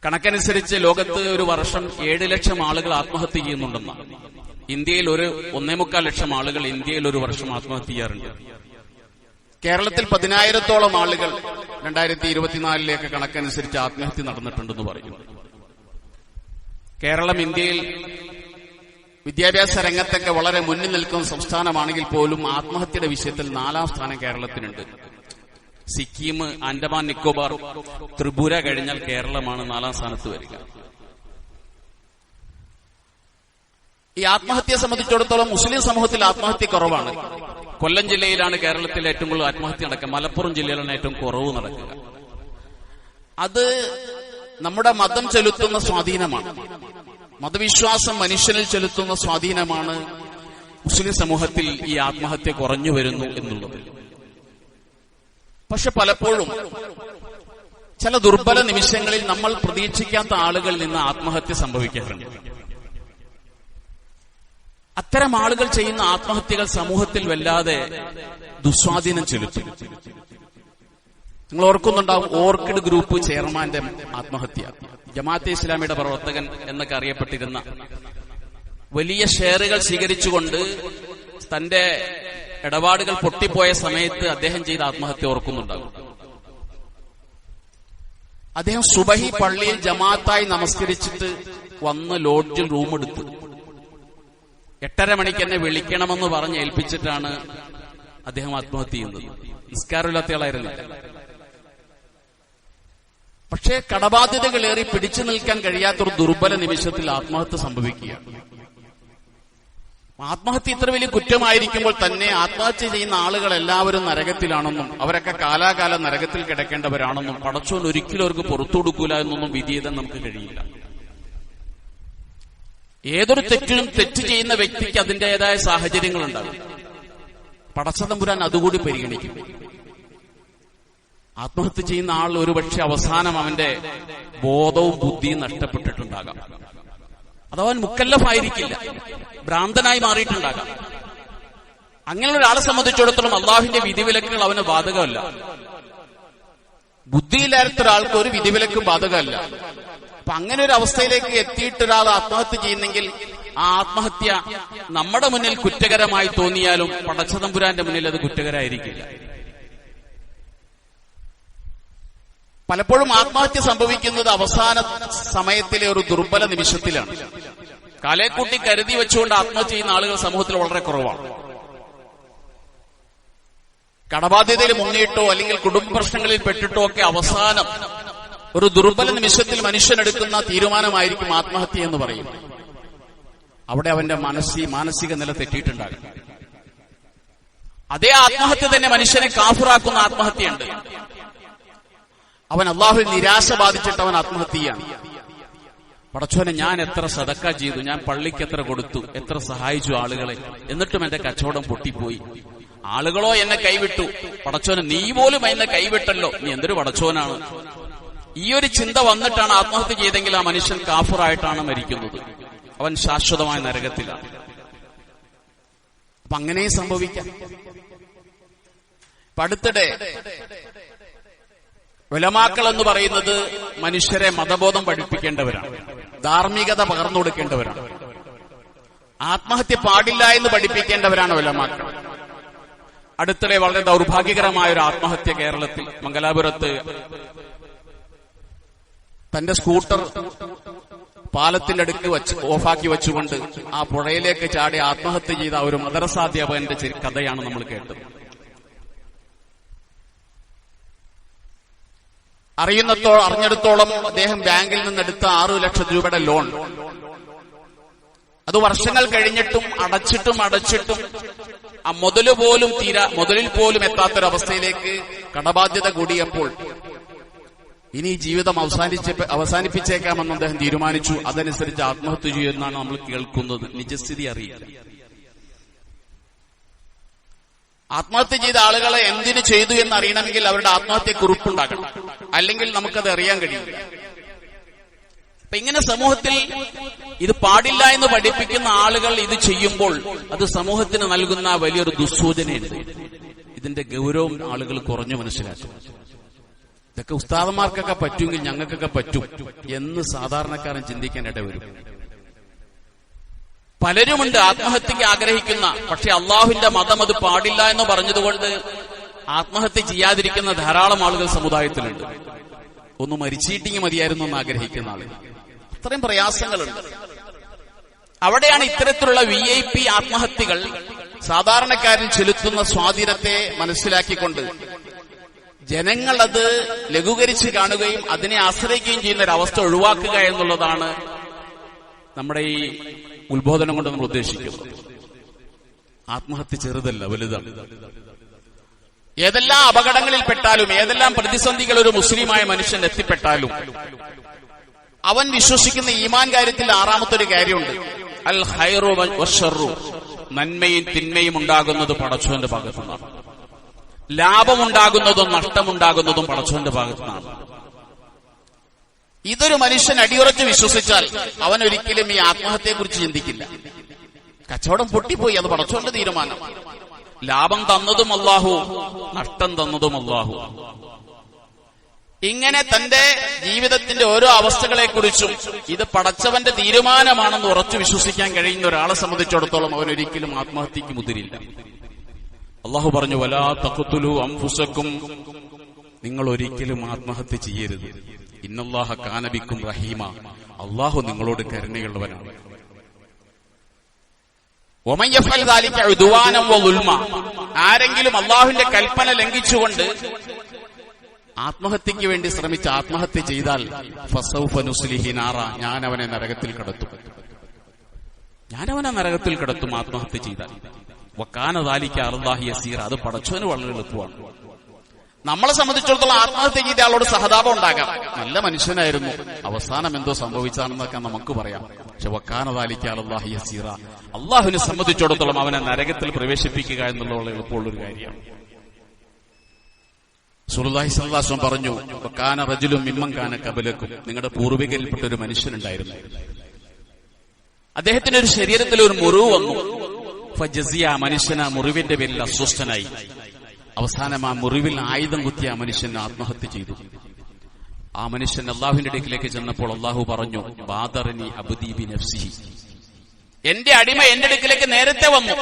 കണക്കനുസരിച്ച് ലോകത്ത് ഒരു വർഷം 7 ലക്ഷം ആളുകൾ ആത്മഹത്യ ചെയ്യുന്നുണ്ടെന്നാണ്. ഇന്ത്യയിൽ 1.25 ലക്ഷം ആളുകൾ ഇന്ത്യയിൽ ഒരു വർഷം ആത്മഹത്യ ചെയ്യാറുണ്ട്. കേരളത്തിൽ 10,000-ഓളം ആളുകൾ 2024 കണക്കനുസരിച്ച് ആത്മഹത്യ നടന്നിട്ടുണ്ടെന്ന് പറയുന്നു. കേരളം ഇന്ത്യയിൽ വിദ്യാഭ്യാസ രംഗത്തൊക്കെ വളരെ മുന്നിൽ നിൽക്കുന്ന സംസ്ഥാനമാണെങ്കിൽ പോലും ആത്മഹത്യയുടെ വിഷയത്തിൽ 4ാം സ്ഥാനം കേരളത്തിനുണ്ട്. സിക്കിം, ആൻഡമാൻ നിക്കോബാർ, ത്രിപുര കഴിഞ്ഞാൽ കേരളമാണ് 4ാം സ്ഥാനത്ത് വരിക. ഈ ആത്മഹത്യയെ സംബന്ധിച്ചിടത്തോളം മുസ്ലിം സമൂഹത്തിൽ ആത്മഹത്യ കുറവാണ്. കൊല്ലം ജില്ലയിലാണ് കേരളത്തിൽ ഏറ്റവും കൂടുതൽ ആത്മഹത്യ നടക്കുക. മലപ്പുറം ജില്ലയിലാണ് ഏറ്റവും കുറവ് നടക്കുക. അത് നമ്മുടെ മതം ചെലുത്തുന്ന സ്വാധീനമാണ്. മതവിശ്വാസം മനുഷ്യനിൽ ചെലുത്തുന്ന സ്വാധീനമാണ് മുസ്ലിം സമൂഹത്തിൽ ഈ ആത്മഹത്യ കുറഞ്ഞു വരുന്നു എന്നുള്ളത്. പക്ഷെ പലപ്പോഴും ചില ദുർബല നിമിഷങ്ങളിൽ നമ്മൾ പ്രതീക്ഷിക്കാത്ത ആളുകളിൽ നിന്ന് ആത്മഹത്യ സംഭവിക്കാറുണ്ട്. അത്തരം ആളുകൾ ചെയ്യുന്ന ആത്മഹത്യകൾ സമൂഹത്തിൽ വല്ലാതെ ദുസ്വാധീനം ചെലുത്തും. നിങ്ങൾ ഓർക്കുന്നുണ്ടാവും ഓർക്കിഡ് ഗ്രൂപ്പ് ചെയർമാന്റെ ആത്മഹത്യ. ജമാഅത്തെ ഇസ്ലാമിയുടെ പ്രവർത്തകൻ എന്നൊക്കെ അറിയപ്പെട്ടിരുന്ന, വലിയ ഷെയറുകൾ സ്വീകരിച്ചുകൊണ്ട് തന്റെ ഇടപാടുകൾ പൊട്ടിപ്പോയ സമയത്ത് അദ്ദേഹം ചെയ്ത ആത്മഹത്യ ഓർക്കുന്നുണ്ടാകും. അദ്ദേഹം സുബഹി പള്ളിയിൽ ജമാഅത്തായി നമസ്കരിച്ചിട്ട് വന്ന് ലോഡ്ജിൽ റൂമെടുത്ത് 8:30 മണിക്ക് എന്നെ വിളിക്കണമെന്ന് പറഞ്ഞ് ഏൽപ്പിച്ചിട്ടാണ് അദ്ദേഹം ആത്മഹത്യ ചെയ്യുന്നത്. നിസ്കാരമില്ലാത്തയാളായിരുന്നു. പക്ഷേ കടബാധ്യതകളേറി പിടിച്ചു നിൽക്കാൻ കഴിയാത്തൊരു ദുർബല നിമിഷത്തിൽ ആത്മഹത്യ സംഭവിക്കുകയാണ്. ആത്മഹത്യ ഇത്ര വലിയ കുറ്റമായിരിക്കുമ്പോൾ തന്നെ ആത്മഹത്യ ചെയ്യുന്ന ആളുകൾ എല്ലാവരും നരകത്തിലാണെന്നും അവരൊക്കെ കാലാകാലം നരകത്തിൽ കിടക്കേണ്ടവരാണെന്നും പടച്ചോൻ ഒരിക്കലും അവർക്ക് പുറത്തു കൊടുക്കൂല എന്നൊന്നും വിധിയെഴുതാൻ നമുക്ക് കഴിയില്ല. ഏതൊരു തെറ്റിനും തെറ്റ് ചെയ്യുന്ന വ്യക്തിക്ക് അതിന്റേതായ സാഹചര്യങ്ങളുണ്ടാകും. പടച്ചതമ്പുരാൻ അതുകൂടി പരിഗണിക്കും. ആത്മഹത്യ ചെയ്യുന്ന ആൾ ഒരുപക്ഷെ അവസാനം അവന്റെ ബോധവും ബുദ്ധിയും നഷ്ടപ്പെട്ടിട്ടുണ്ടാകാം. അതവൻ മുക്കല്ലഫായിരിക്കില്ല, ഭ്രാന്തനായി മാറിയിട്ടുണ്ടാകാം. അങ്ങനെയുള്ള ഒരാളെ സംബന്ധിച്ചിടത്തോളം അള്ളാഹുവിന്റെ വിധിവിലക്കുകൾ അവന് ബാധകമല്ല. ബുദ്ധിയില്ലാത്ത ഒരാൾക്ക് ഒരു വിധിവിലക്കും ബാധകമല്ല. അപ്പൊ അങ്ങനെ ഒരു അവസ്ഥയിലേക്ക് എത്തിയിട്ടൊരാൾ ആത്മഹത്യ ചെയ്യുന്നെങ്കിൽ ആ ആത്മഹത്യ നമ്മുടെ മുന്നിൽ കുറ്റകരമായി തോന്നിയാലും പടച്ചതമ്പുരാന്റെ മുന്നിൽ അത് കുറ്റകരമായിരിക്കില്ല. പലപ്പോഴും ആത്മഹത്യ സംഭവിക്കുന്നത് അവസാന സമയത്തിലെ ഒരു ദുർബല നിമിഷത്തിലാണ്. കാലേക്കൂട്ടി കരുതി വെച്ചുകൊണ്ട് ആത്മഹത്യ ചെയ്യുന്ന ആളുകൾ സമൂഹത്തിൽ വളരെ കുറവാണ്. കടബാധ്യതയിൽ മുങ്ങിയിട്ടോ അല്ലെങ്കിൽ കുടുംബ പ്രശ്നങ്ങളിൽ പെട്ടിട്ടോ ഒക്കെ അവസാനം ഒരു ദുർബല നിമിഷത്തിൽ മനുഷ്യനെടുക്കുന്ന തീരുമാനമായിരിക്കും ആത്മഹത്യ എന്ന് പറയുന്നത്. അവിടെ അവന്റെ മാനസിക നില തെറ്റിയിട്ടുണ്ടാകും. അതേ ആത്മഹത്യ തന്നെ മനുഷ്യനെ കാഫിറാക്കുന്ന ആത്മഹത്യയുണ്ട്. അവൻ അള്ളാഹുവിൽ നിരാശ ബാധിച്ചിട്ട് അവൻ ആത്മഹത്യ ചെയ്യാണ്. പടച്ചോനെ, ഞാൻ എത്ര സദക്ക ചെയ്തു, ഞാൻ പള്ളിക്ക് എത്ര കൊടുത്തു, എത്ര സഹായിച്ചു ആളുകളെ, എന്നിട്ടും എന്റെ കച്ചവടം പൊട്ടിപ്പോയി. ആളുകളോ എന്നെ കൈവിട്ടു, പടച്ചോനെ നീ പോലും എന്നെ കൈവിട്ടല്ലോ, നീ എന്തൊരു പടച്ചോനാണ്. ഈ ഒരു ചിന്ത വന്നിട്ടാണ് ആത്മഹത്യ ചെയ്തെങ്കിൽ ആ മനുഷ്യൻ കാഫിറായിട്ടാണ് മരിക്കുന്നത്. അവൻ ശാശ്വതമായ നരകത്തിലാണ്. അപ്പൊ അങ്ങനെയും സംഭവിക്കാം. അടുത്തിടെ ഉലമാക്കൾ എന്ന് പറയുന്നത് മനുഷ്യരെ മതബോധം പഠിപ്പിക്കേണ്ടവരാണ്, ധാർമ്മികത പകർന്നു കൊടുക്കേണ്ടവരാണ്. ആത്മഹത്യ പാടില്ല എന്ന് പഠിപ്പിക്കേണ്ടവരാണ് ഉലമാക്കൾ. അടുത്തിടെ വളരെ ദൗർഭാഗ്യകരമായ ഒരു ആത്മഹത്യ കേരളത്തിൽ മംഗലാപുരത്ത് തന്റെ സ്കൂട്ടർ പാലത്തിന്റെ അടുക്ക് ഓഫാക്കി വെച്ചുകൊണ്ട് ആ പുഴയിലേക്ക് ചാടി ആത്മഹത്യ ചെയ്ത ഒരു മദ്രസാധ്യാപകന്റെ കഥയാണ് നമ്മൾ കേട്ടത്. അറിഞ്ഞിടത്തോളം അദ്ദേഹം ബാങ്കിൽ നിന്നെടുത്ത 6 ലക്ഷം രൂപയുടെ ലോൺ അത് വർഷങ്ങൾ കഴിഞ്ഞിട്ടും അടച്ചിട്ടും ആ മുതലിൽ പോലും എത്താത്തൊരവസ്ഥയിലേക്ക് കടബാധ്യത കൂടിയപ്പോൾ ഇനി ജീവിതം അവസാനിപ്പിച്ചേക്കാമെന്ന് അദ്ദേഹം തീരുമാനിച്ചു. അതനുസരിച്ച് ആത്മഹത്യ ചെയ്യുമെന്നാണ് നമ്മൾ കേൾക്കുന്നത്. നിജസ്ഥിതി അറിയില്ല. ആത്മഹത്യ ചെയ്ത ആളുകളെ എന്തിനു ചെയ്തു എന്നറിയണമെങ്കിൽ അവരുടെ ആത്മഹത്യ കുറിപ്പുണ്ടാകണം, അല്ലെങ്കിൽ നമുക്കത് അറിയാൻ കഴിയില്ല. അപ്പൊ ഇങ്ങനെ സമൂഹത്തിൽ ഇത് പാടില്ല എന്ന് പഠിപ്പിക്കുന്ന ആളുകൾ ഇത് ചെയ്യുമ്പോൾ അത് സമൂഹത്തിന് നൽകുന്ന വലിയൊരു ദുസ്സൂചനയുണ്ട്. ഇതിന്റെ ഗൗരവം ആളുകൾ കുറഞ്ഞു മനസ്സിലാക്കും. ഇതൊക്കെ ഉസ്താദന്മാർക്കൊക്കെ പറ്റുമെങ്കിൽ ഞങ്ങൾക്കൊക്കെ പറ്റും എന്ന് സാധാരണക്കാരൻ ചിന്തിക്കാൻ ഇടവരും. പലരുമുണ്ട് ആത്മഹത്യക്ക് ആഗ്രഹിക്കുന്ന, പക്ഷെ അള്ളാഹുവിന്റെ മതം അത് പാടില്ല എന്ന് പറഞ്ഞതുകൊണ്ട് ആത്മഹത്യ ചെയ്യാതിരിക്കുന്ന ധാരാളം ആളുകൾ സമുദായത്തിലുണ്ട്. ഒന്ന് മരിച്ചീട്ടിങ് മതിയായിരുന്നു എന്ന് ആഗ്രഹിക്കുന്ന ആളുകൾ. അത്രയും പ്രയാസങ്ങളുണ്ട്. അവിടെയാണ് ഇത്തരത്തിലുള്ള VIP ആത്മഹത്യകൾ സാധാരണക്കാരിൽ ചെലുത്തുന്ന സ്വാധീനത്തെ മനസ്സിലാക്കിക്കൊണ്ട് ജനങ്ങൾ അത് ലഘൂകരിച്ച് കാണുകയും അതിനെ ആശ്രയിക്കുകയും ചെയ്യുന്ന ഒരവസ്ഥ ഒഴിവാക്കുക എന്നുള്ളതാണ് നമ്മുടെ ഈ ഉത്ബോധനം കൊണ്ട് നമ്മൾ ഉദ്ദേശിക്കുന്നത്. ആത്മഹത്യ ചെറുതല്ല, വലുതാണ്. ഏതെല്ലാം അപകടങ്ങളിൽപ്പെട്ടാലും ഏതെല്ലാം പ്രതിസന്ധികൾ ഒരു മുസ്ലിമായ മനുഷ്യൻ എത്തിപ്പെട്ടാലും അവൻ വിശ്വസിക്കുന്ന ഈമാൻ കാര്യത്തിൽ 6ാമത്തെ കാര്യമുണ്ട്. അൽ ഖൈറു വശർറു, നന്മയും തിന്മയും ഉണ്ടാകുന്നത് പടച്ചോന്റെ ഭാഗത്തുനിന്നാണ്. ലാഭമുണ്ടാകുന്നതും നഷ്ടമുണ്ടാകുന്നതും പടച്ചോന്റെ ഭാഗത്തുനിന്നാണ്. ഇതൊരു മനുഷ്യൻ അടിയുറച്ച് വിശ്വസിച്ചാൽ അവൻ ഒരിക്കലും ഈ ആത്മഹത്യയെക്കുറിച്ച് ചിന്തിക്കില്ല. കച്ചവടം പൊട്ടിപ്പോയി, അത് പടച്ചോന്റെ തീരുമാനം. ലാഭം തന്നതും അല്ലാഹു, നഷ്ടം തന്നതും അല്ലാഹു. ഇങ്ങനെ തന്റെ ജീവിതത്തിന്റെ ഓരോ അവസ്ഥകളെക്കുറിച്ചും ഇത് പടച്ചവന്റെ തീരുമാനമാണെന്ന് ഉറച്ചു വിശ്വസിക്കാൻ കഴിയുന്ന ഒരാളെ സംബന്ധിച്ചിടത്തോളം അവൻ ഒരിക്കലും ആത്മഹത്യക്ക് മുതിരില്ല. അല്ലാഹു പറഞ്ഞു, വലാ തഖ്തുലു അൻഫുസകും, നിങ്ങൾ ഒരിക്കലും ആത്മഹത്യ ചെയ്യരുത്. ഇന്നല്ലാഹ കാന ബിക്കും റഹീമ, അല്ലാഹു നിങ്ങളോട് കരുണയുള്ളവനാണ്. വമൻ യഫ്അൽ ദാലിക ഉദ്വാനം വളുൽമ, ആരെങ്കിലും അല്ലാഹുവിന്റെ കൽപ്പന ലംഘിച്ചുകൊണ്ട് ആത്മഹത്യക്ക് വേണ്ടി ശ്രമിച്ച് ആത്മഹത്യ ചെയ്താൽ ഫസൗഫ നുസ്ലിഹി നാറ, ഞാൻ അവനെ നരകത്തിൽ കടത്തും ആത്മഹത്യ ചെയ്താൽ. വകാന ദാലിക അലല്ലാഹി യസീറ, അത് പടച്ചവന് വളരെ എളുപ്പമാണ്. നമ്മളെ സംബന്ധിച്ചിടത്തോളം ആത്മഹത്യ ചെയ്ത ആളോട് സഹതാപം ഉണ്ടാകാം. നല്ല മനുഷ്യനായിരുന്നു, അവസാനം എന്തോ സംഭവിച്ചാണെന്നൊക്കെ നമുക്ക് പറയാം. പക്ഷെ വകാന ദാലിക അലല്ലാഹി യസീറ, അള്ളാഹുവിനെ സംബന്ധിച്ചിടത്തോളം അവനെ നരകത്തിൽ പ്രവേശിപ്പിക്കുക എന്നുള്ള എളുപ്പമുള്ളൊരു കാര്യമാണ്. റസൂലുള്ളാഹി സ്വല്ലല്ലാഹു അലൈഹി വസല്ലം പറഞ്ഞു, വകാന റജുലുൻ മിമ്മൻ കാന ഖബലക്കും, നിങ്ങളുടെ പൂർവികരിൽപ്പെട്ട ഒരു മനുഷ്യനുണ്ടായിരുന്നു. അദ്ദേഹത്തിന് ഒരു ശരീരത്തിൽ ഒരു മുറിവ് വന്നു. ഫജസിയ, മനുഷ്യൻ ആ മുറിവിന്റെ പേരിൽ അസ്വസ്ഥനായി. അവസാനം ആ മുറിവിൽ ആയുധം കുത്തിയ ആ മനുഷ്യൻ ആത്മഹത്യ ചെയ്തു. ആ മനുഷ്യൻ അള്ളാഹുവിന്റെ അടുക്കിലേക്ക് ചെന്നപ്പോൾ അള്ളാഹു പറഞ്ഞു, ബാദറനി അബ്ദി ബിനഫ്സിഹി, എന്റെ അടിമ എന്റെ അടുക്കിലേക്ക് നേരത്തെ വന്നു.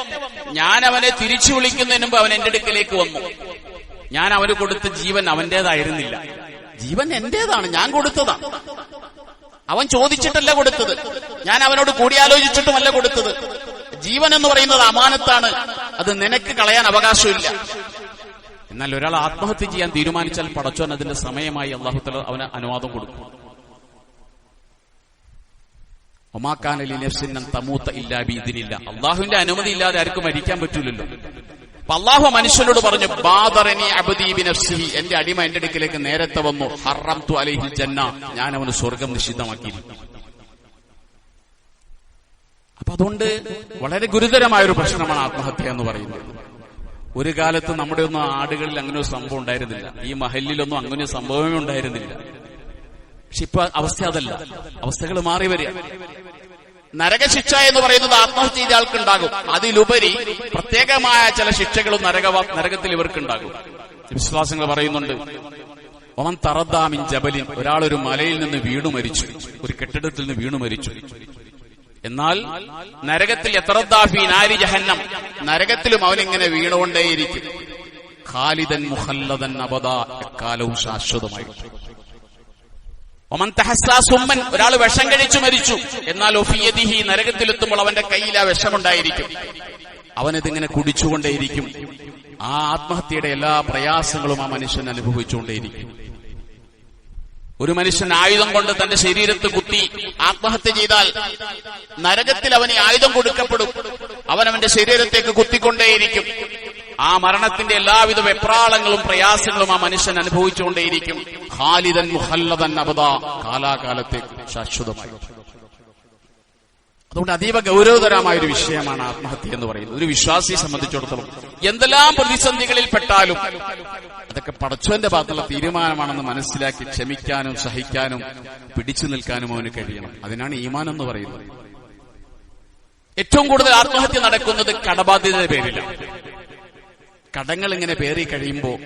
ഞാൻ അവനെ തിരിച്ചു വിളിക്കുന്നതിന് മുമ്പ് അവൻ എന്റെ അടുക്കിലേക്ക് വന്നു. ഞാൻ അവന് കൊടുത്ത ജീവൻ അവന്റേതായിരുന്നില്ല. ജീവൻ എന്റേതാണ്, ഞാൻ കൊടുത്തതാണ്. അവൻ ചോദിച്ചിട്ടല്ല കൊടുത്തത്, ഞാൻ അവനോട് കൂടിയാലോചിച്ചിട്ടുമല്ല കൊടുത്തത്. ജീവൻ എന്ന് പറയുന്നത് അമാനത്താണ്, അത് നിനക്ക് കളയാൻ അവകാശമില്ല. എന്നാൽ ഒരാൾ ആത്മഹത്യ ചെയ്യാൻ തീരുമാനിച്ചാൽ പടച്ചോൻ അതിന്റെ സമയമായി അല്ലാഹു തആല അവന് അനുവാദം കൊടുക്കും. വമാ കാന ലിനഫ്സിൻ അൻ തമൂത ഇല്ലാ ബിഇദ്നില്ല, അല്ലാഹുവിന്റെ അനുമതി ഇല്ലാതെ ആർക്കും മരിക്കാൻ പറ്റൂലല്ലോ. അപ്പൊ അല്ലാഹു മനുഷ്യനോട് പറഞ്ഞു, ബാദറനി അബ്ദി ബിനഫ്സിഹി, എന്റെ അടിമ എന്റെ അടുക്കിലേക്ക് നേരത്തെ വന്നു. ഹറംതു അലൈഹിൽ ജന്ന, ഞാൻ അവന് സ്വർഗം നിഷിദ്ധമാക്കിയിരിക്കുന്നു. അപ്പൊ അതുകൊണ്ട് വളരെ ഗുരുതരമായൊരു പ്രശ്നമാണ് ആത്മഹത്യ എന്ന് പറയുന്നത്. ഒരു കാലത്ത് നമ്മുടെ ഒന്നും ആടുകളിൽ അങ്ങനെ ഒരു സംഭവം ഉണ്ടായിരുന്നില്ല, ഈ മഹലിലൊന്നും അങ്ങനെ ഒരു സംഭവമേ ഉണ്ടായിരുന്നില്ല. പക്ഷെ ഇപ്പൊ അവസ്ഥ അതല്ല, അവസ്ഥകൾ മാറി വരിക. നരകശിക്ഷ എന്ന് പറയുന്നത് ആത്മഹത്യ ചെയ്ത ആൾക്കുണ്ടാകും. അതിലുപരി പ്രത്യേകമായ ചില ശിക്ഷകളും നരകത്തിൽ ഇവർക്കുണ്ടാകും. വിശ്വാസങ്ങൾ പറയുന്നുണ്ട്, ഒമൻ തറദ്ദാ മിൻ ജബലിൻ, ഒരാളൊരു മലയിൽ നിന്ന് വീണു മരിച്ചു, ഒരു കെട്ടിടത്തിൽ നിന്ന് വീണു മരിച്ചു. എന്നാൽ നരകത്തിൽ യതറദ്ദാ ഫീ നാരി ജഹന്നം, നരകത്തിലും അവനിങ്ങനെ വീണുകൊണ്ടേയിരിക്കും. ഖാലിദൻ മുഖല്ലദൻ അബദാ, എക്കാലവും ശാശ്വതമായി. ഒമൻ തഹസ്സാ സുമ്മൻ, ഒരാൾ വിഷം കഴിച്ചു മരിച്ചു, എന്നാൽ ഒഫിയദിഹി, നരകത്തിലെത്തുമ്പോൾ അവന്റെ കയ്യിൽ ആ വിഷമുണ്ടായിരിക്കും, അവനതിങ്ങനെ കുടിച്ചുകൊണ്ടേയിരിക്കും. ആ ആത്മഹത്യയുടെ എല്ലാ പ്രയാസങ്ങളും ആ മനുഷ്യൻ അനുഭവിച്ചുകൊണ്ടേയിരിക്കും. ഒരു മനുഷ്യൻ ആയുധം കൊണ്ട് തന്റെ ശരീരത്ത് കുത്തി ആത്മഹത്യ ചെയ്താൽ നരകത്തിൽ അവന് ആയുധം കൊടുക്കപ്പെടും. അവനവന്റെ ശരീരത്തേക്ക് കുത്തിക്കൊണ്ടേയിരിക്കും. ആ മരണത്തിന്റെ എല്ലാവിധ വെപ്രാളങ്ങളും പ്രയാസങ്ങളും ആ മനുഷ്യൻ അനുഭവിച്ചുകൊണ്ടേയിരിക്കും. ഖാലിദൻ മുഖല്ലദൻ അബദാ, കാലാകാലത്തേക്ക് ശാശ്വതമായി. അതുകൊണ്ട് അതീവ ഗൗരവതരമായ ഒരു വിഷയമാണ് ആത്മഹത്യ എന്ന് പറയുന്നത്. ഒരു വിശ്വാസിയെ സംബന്ധിച്ചിടത്തോളം എന്തെല്ലാം പ്രതിസന്ധികളിൽ പെട്ടാലും അതൊക്കെ പടച്ചവന്റെ ഭാഗത്തുള്ള തീരുമാനമാണെന്ന് മനസ്സിലാക്കി ക്ഷമിക്കാനും സഹിക്കാനും പിടിച്ചു നിൽക്കാനും അവന് കഴിയണം. അതിനാണ് ഈമാൻ എന്ന് പറയുന്നത്. ഏറ്റവും കൂടുതൽ ആത്മഹത്യ നടക്കുന്നത് കടബാധ്യതയുടെ പേരിലാണ്. കടങ്ങൾ ഇങ്ങനെ പേറി കഴിയുമ്പോൾ,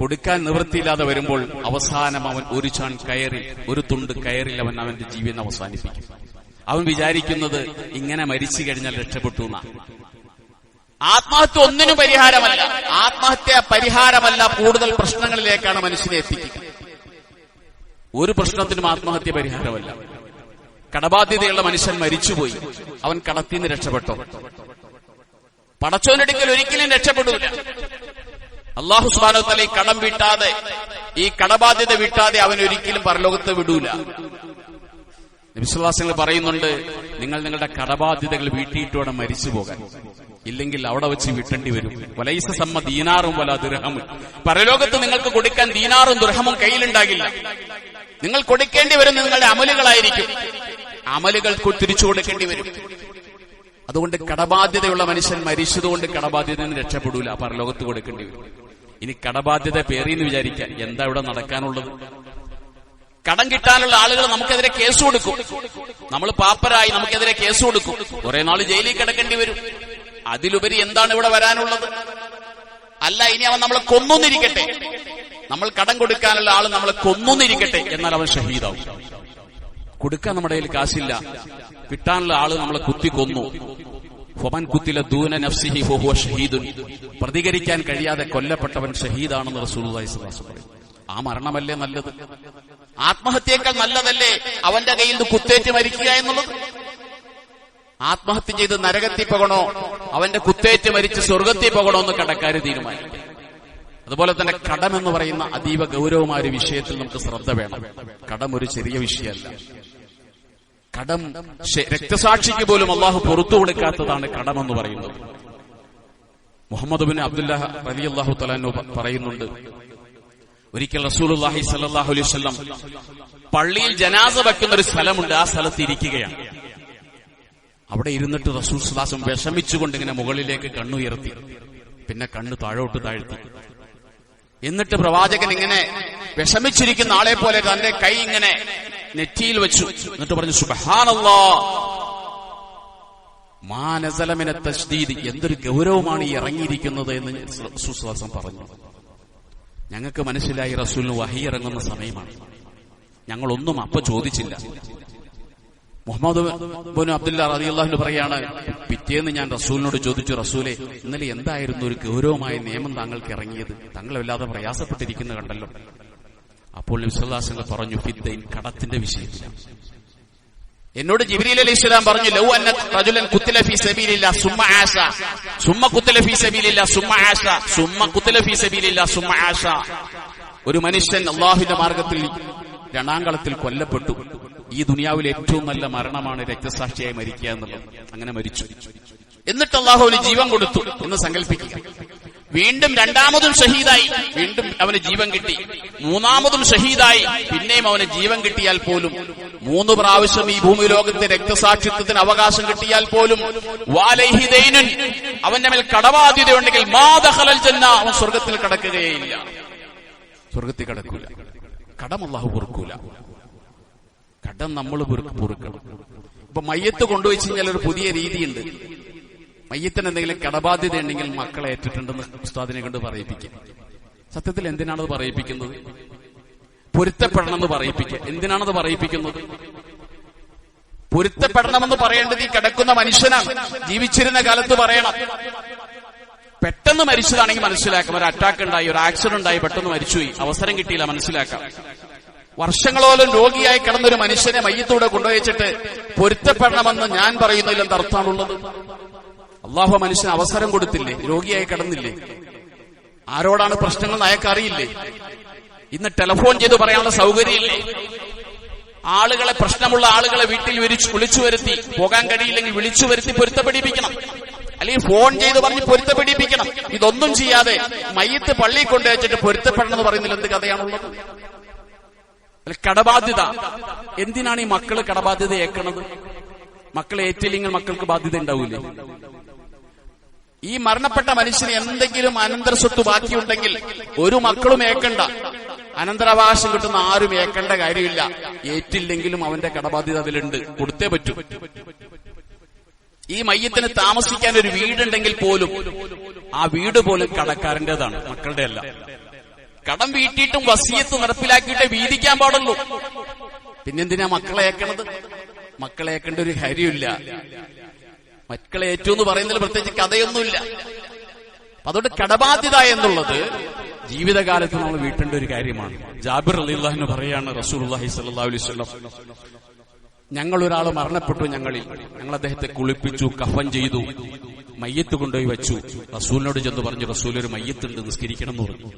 കൊടുക്കാൻ നിവൃത്തിയില്ലാതെ വരുമ്പോൾ അവസാനം അവൻ ഒരു ചാൺ കയറി, ഒരു തുണ്ട് കയറിൽ അവൻ അവന്റെ ജീവൻ അവസാനിപ്പിക്കും. അവൻ വിചാരിക്കുന്നത് ഇങ്ങനെ മരിച്ചു കഴിഞ്ഞാൽ രക്ഷപ്പെട്ടു എന്നാണ്. ആത്മഹത്യ ഒന്നിനും പരിഹാരമല്ല. ആത്മഹത്യ പരിഹാരമല്ല, കൂടുതൽ പ്രശ്നങ്ങളിലേക്കാണ് മനുഷ്യനെ എത്തിക്കുക. ഒരു പ്രശ്നത്തിനും ആത്മഹത്യ പരിഹാരമല്ല. കടബാധ്യതയുള്ള മനുഷ്യൻ മരിച്ചുപോയി, അവൻ കടത്തിൽ നിന്ന് രക്ഷപ്പെട്ടോ? പടച്ചോനടുക്കൽ ഒരിക്കലും രക്ഷപ്പെടൂല. അല്ലാഹു സുബ്ഹാനഹു വ തആല ഈ കടം വീട്ടാതെ, ഈ കടബാധ്യത വീട്ടാതെ അവൻ ഒരിക്കലും പരലോകത്ത് വിടൂല. നബി സല്ലല്ലാഹു അലൈഹി വസല്ലം പറയുന്നുണ്ട്, നിങ്ങൾ നിങ്ങളുടെ കടബാധ്യതകൾ വീട്ടിയിട്ട് വേണം മരിച്ചു പോകാൻ, ഇല്ലെങ്കിൽ അവിടെ വെച്ച് വിട്ടേണ്ടി വരും. വലൈസ സമ്മ ദീനാറും വല ദിർഹമുൻ, പരലോകത്ത് നിങ്ങൾക്ക് കൊടുക്കാൻ ദീനാറും ദിർഹമും കയ്യിലുണ്ടാകില്ല. നിങ്ങൾ കൊടുക്കേണ്ടി വരും നിങ്ങളുടെ അമലുകളായിരിക്കും. അമലുകൾ തിരിച്ചു കൊടുക്കേണ്ടി വരും. അതുകൊണ്ട് കടബാധ്യതയുള്ള മനുഷ്യൻ മരിച്ചതുകൊണ്ട് കടബാധ്യതയിൽ നിന്ന് രക്ഷപ്പെടൂല, പരലോകത്ത് കൊടുക്കേണ്ടി വരും. ഇനി കടബാധ്യത പേറിയെന്ന് വിചാരിക്കാൻ എന്താ ഇവിടെ നടക്കാനുള്ളത്? കടം കിട്ടാനുള്ള ആളുകൾ നമുക്കെതിരെ കേസ് കൊടുക്കും. നമ്മൾ പാപ്പരായി നമുക്കെതിരെ കേസ് കൊടുക്കും. കുറെ നാൾ ജയിലിൽ കിടക്കേണ്ടി വരും. അതിലുപരി എന്താണ് ഇവിടെ വരാനുള്ളത്? അല്ല, ഇനി അവൻ നമ്മളെ കൊന്നൊന്നിരിക്കട്ടെ, നമ്മൾ കടം കൊടുക്കാനുള്ള ആൾ നമ്മളെ കൊന്നൊന്നിരിക്കട്ടെ, എന്നാൽ അവൻ ഷഹീദാവും. കൊടുക്കാൻ നമ്മുടെ കയ്യിൽ കാശില്ല, കിട്ടാനുള്ള ആള് നമ്മളെ കുത്തി കൊന്നു. ഫമൻ കുത്തില ദൂന നഫ്സിഹി ഫഹുവ ഷഹീദുൻ, പ്രതികരിക്കാൻ കഴിയാതെ കൊല്ലപ്പെട്ടവൻ ഷഹീദാണെന്ന് റസൂലുള്ളാഹി സ്വല്ലല്ലാഹു അലൈഹി വസല്ലം. ആ മരണമല്ലേ നല്ലത്? ആത്മഹത്യയേക്കാൾ നല്ലതല്ലേ അവന്റെ കയ്യിൽ നിന്ന് കുത്തേറ്റ് മരിക്കുക എന്നുള്ളത്? ആത്മഹത്യ ചെയ്ത് നരകത്തിൽ പോകണോ, അവന്റെ കുത്തേറ്റ് മരിച്ച് സ്വർഗത്തിൽ പോകണോ എന്ന് കടക്കാര് തീരുമാനിക്കും. അതുപോലെ തന്നെ കടം എന്ന് പറയുന്ന അതീവ ഗൗരവമായ ഒരു വിഷയത്തിൽ നമുക്ക് ശ്രദ്ധ വേണം. കടം ഒരു ചെറിയ വിഷയമല്ല. കടം രക്തസാക്ഷിക്ക് പോലും അള്ളാഹു പുറത്തു കൊടുക്കാത്തതാണ് കടമെന്ന് പറയുന്നത്. മുഹമ്മദ് ബിൻ അബ്ദുല്ലാഹ് റളിയല്ലാഹു തആല അൻഹു പറയുന്നുണ്ട്, ഒരിക്കൽ റസൂലുള്ളാഹി സ്വല്ലല്ലാഹു അലൈഹി വസല്ലം പള്ളിയിൽ ജനാസ വെക്കുന്ന ഒരു സ്ഥലമുണ്ട്. ആ സ്ഥലത്ത് ഇരിക്കുകയാണ്. അവിടെ ഇരുന്നിട്ട് റസൂൽ സ്വല്ലല്ലാഹു അലൈഹി വസല്ലം വിഷമിച്ചുകൊണ്ട് ഇങ്ങനെ മുകളിലേക്ക് കണ്ണുയർത്തി, പിന്നെ കണ്ണ് താഴോട്ട് താഴ്ത്തി. എന്നിട്ട് പ്രവാചകൻ ഇങ്ങനെ വിഷമിച്ചിരിക്കുന്ന ആളെ പോലെ തന്റെ കൈ ഇങ്ങനെ നെറ്റിയിൽ വെച്ചു. എന്നിട്ട് പറഞ്ഞു, സുബ്ഹാനല്ലാഹ് മാ നസല മിന തശ്ദീദ്, എന്തൊരു ഗൗരവമാണ് ഈ ഇറങ്ങിയിരിക്കുന്നത് എന്ന് റസൂൽ സ്വല്ലല്ലാഹു അലൈഹി വസല്ലം പറഞ്ഞു. ഞങ്ങൾക്ക് മനസ്സിലായി റസൂലിന് വഹി ഇറങ്ങുന്ന സമയമാണ്. ഞങ്ങളൊന്നും അപ്പൊ ചോദിച്ചില്ല. മുഹമ്മദ് ബിൻ അബ്ദുല്ലാഹ് റളിയല്ലാഹു അൻഹു പറയാണ്, പിറ്റേന്ന് ഞാൻ റസൂലിനോട് ചോദിച്ചു, റസൂലെ ഇന്നലെ എന്തായിരുന്നു ഒരു ഗൗരവമായ നിയമം താങ്കൾക്ക് ഇറങ്ങിയത്? താങ്കൾ വല്ലാതെ പ്രയാസപ്പെട്ടിരിക്കുന്ന കണ്ടല്ലോ. അപ്പോൾ നബി സല്ലല്ലാഹു അലൈഹി വസല്ലം പറഞ്ഞു, ഫിദ്ദൈൻ, കടത്തിന്റെ വിഷയത്തിൽ. എന്നോട് ജിബ്രീൽ അലൈഹിസ്സലാം പറഞ്ഞു, ലൗ അന്ന റജുലൻ ഖുത്തില ഫീ സബീലില്ലാഹ് സുമ്മ ആശ സുമ്മ ഖുത്തില ഫീ സബീലില്ലാഹ് സുമ്മ ആശ സുമ്മ ഖുത്തില ഫീ സബീലില്ലാഹ് സുമ്മ ആശ. ഒരു മനുഷ്യൻ അല്ലാഹുവിന്റെ മാർഗത്തിൽ രണാങ്കളത്തിൽ കൊല്ലപ്പെട്ടു. ഈ ദുനിയാവിലെ ഏറ്റവും നല്ല മരണമാണ് രക്തസാക്ഷിയായി മരിക്കുക എന്നുള്ളത്. അങ്ങനെ മരിച്ചു. എന്നിട്ട് അല്ലാഹു ജീവൻ കൊടുത്തു എന്ന് സങ്കല്പിക്കുക. വീണ്ടും രണ്ടാമതും ഷഹീദായി, വീണ്ടും അവന് ജീവൻ കിട്ടി. മൂന്നാമതും ഷഹീദായി, പിന്നെയും അവന് ജീവൻ കിട്ടിയാൽ പോലും, 3 പ്രാവശ്യം ഈ ഭൂമി ലോകത്തെ രക്തസാക്ഷിത്വത്തിന് അവകാശം കിട്ടിയാൽ പോലും, വാലൈഹി ദൈനുൻ, അവന്റെ മേൽ കടബാധ്യതയുണ്ടെങ്കിൽ മാ ദഖലൽ ജന്ന, അവൻ സ്വർഗത്തിൽ കടക്കുകയില്ല. സ്വർഗത്തിൽ കടക്കൂല. കടം അല്ലാഹു പൊറുക്കൂല. കടം നമ്മൾ പൊറുക്കണം. ഇപ്പൊ മയ്യത്ത് കൊണ്ടുവച്ച് കഴിഞ്ഞാൽ ഒരു പുതിയ രീതിയുണ്ട്. മയ്യത്തിന് എന്തെങ്കിലും കടബാധ്യത ഉണ്ടെങ്കിൽ മക്കളെ ഏറ്റിട്ടുണ്ടെന്ന് ഉസ്താദിനെ കൊണ്ട് പറയിപ്പിക്കുക. സത്യത്തിൽ എന്തിനാണത് പറയിപ്പിക്കുന്നത്? പൊരുത്തപ്പെടണമെന്ന് പറയിപ്പിക്കുക. എന്തിനാണത് പറയിപ്പിക്കുന്നത്? പൊരുത്തപ്പെടണമെന്ന് പറയേണ്ടത് ഈ കിടക്കുന്ന മനുഷ്യനാണ്. ജീവിച്ചിരുന്ന കാലത്ത് പറയണം. പെട്ടെന്ന് മരിച്ചതാണെങ്കിൽ മനസ്സിലാക്കാം, ഒരു അറ്റാക്ക് ഉണ്ടായി, ഒരു ആക്സിഡന്റ് ഉണ്ടായി, പെട്ടെന്ന് മരിച്ചുപോയി, അവസരം കിട്ടിയില്ല, മനസ്സിലാക്കാം. വർഷങ്ങളോളം രോഗിയായി കിടന്നൊരു മനുഷ്യനെ മയ്യത്തൂടെ കൊണ്ടുവച്ചിട്ട് പൊരുത്തപ്പെടണമെന്ന് ഞാൻ പറയുന്നതിൽ എന്ത് അർത്ഥമാണുള്ളത്? അള്ളാഹു മനുഷ്യന് അവസരം കൊടുത്തില്ലേ? രോഗിയായി കിടന്നില്ലേ? ആരോടാണ് പ്രശ്നങ്ങൾ അയാൾക്കറിയില്ലേ? ഇന്ന് ടെലിഫോൺ ചെയ്ത് പറയാനുള്ള സൗകര്യമില്ലേ? ആളുകളെ, പ്രശ്നമുള്ള ആളുകളെ വീട്ടിൽ വിളിച്ചു വരുത്തി, പോകാൻ കഴിയില്ലെങ്കിൽ വിളിച്ചു വരുത്തി പൊരുത്തപ്പെടിപ്പിക്കണം, അല്ലെങ്കിൽ ഫോൺ ചെയ്ത് പറഞ്ഞ് പൊരുത്തപ്പെടിപ്പിക്കണം. ഇതൊന്നും ചെയ്യാതെ മയ്യത്ത് പള്ളിയിൽ കൊണ്ടുവച്ചിട്ട് പൊരുത്തപ്പെടണം എന്ന് പറയുന്നതിൽ എന്ത് കഥയാണുള്ളത്? കടബാധ്യത. എന്തിനാണ് ഈ മക്കള് കടബാധ്യത ഏക്കണത്? മക്കളെ ഏറ്റില്ലെങ്കിൽ മക്കൾക്ക് ബാധ്യത ഉണ്ടാവൂലേ? ഈ മരണപ്പെട്ട മനുഷ്യന് എന്തെങ്കിലും അനന്തര സ്വത്ത് ബാക്കിയുണ്ടെങ്കിൽ ഒരു മക്കളും ഏക്കണ്ട, അനന്തരാവകാശം കിട്ടുന്ന ആരും ഏക്കേണ്ട കാര്യമില്ല. ഏറ്റില്ലെങ്കിലും അവന്റെ കടബാധ്യത അതിലുണ്ട്, കൊടുത്തേ പറ്റൂ. ഈ മയ്യത്തിന് താമസിക്കാൻ ഒരു വീടുണ്ടെങ്കിൽ പോലും ആ വീട് പോലും കടക്കാരന്റേതാണ്, മക്കളുടെ അല്ല. കടം വീട്ടിയിട്ടും വസിയത്ത് നടപ്പിലാക്കിയിട്ടേ വീതിക്കാൻ പാടുള്ളൂ. പിന്നെന്തിനാ മക്കളെ ഏക്കണത്? മക്കളെ ഏക്കേണ്ട ഒരു കാര്യമില്ല. മക്കളെ ഏറ്റു എന്ന് പറയുന്നതിൽ പ്രത്യേകിച്ച് കഥയൊന്നുമില്ല. അതുകൊണ്ട് കടബാധ്യത എന്നുള്ളത് ജീവിതകാലത്ത് നമ്മൾ വീട്ടേണ്ട ഒരു കാര്യമാണ്. ജാബിർ റളിയല്ലാഹു അൻഹു പറയാണ്, റസൂലുള്ളാഹി സ്വല്ലല്ലാഹു അലൈഹി വസല്ലം, ഞങ്ങളൊരാൾ മരണപ്പെട്ടു, ഞങ്ങൾ അദ്ദേഹത്തെ കുളിപ്പിച്ചു, കഫൻ ചെയ്തു, മയ്യത്ത് കൊണ്ടുപോയി വെച്ചു. റസൂലിനോട് ചെന്ന് പറഞ്ഞു, റസൂൽ ഒരു മയ്യത്തുണ്ട്, നിസ്കരിക്കണം എന്ന് പറഞ്ഞു.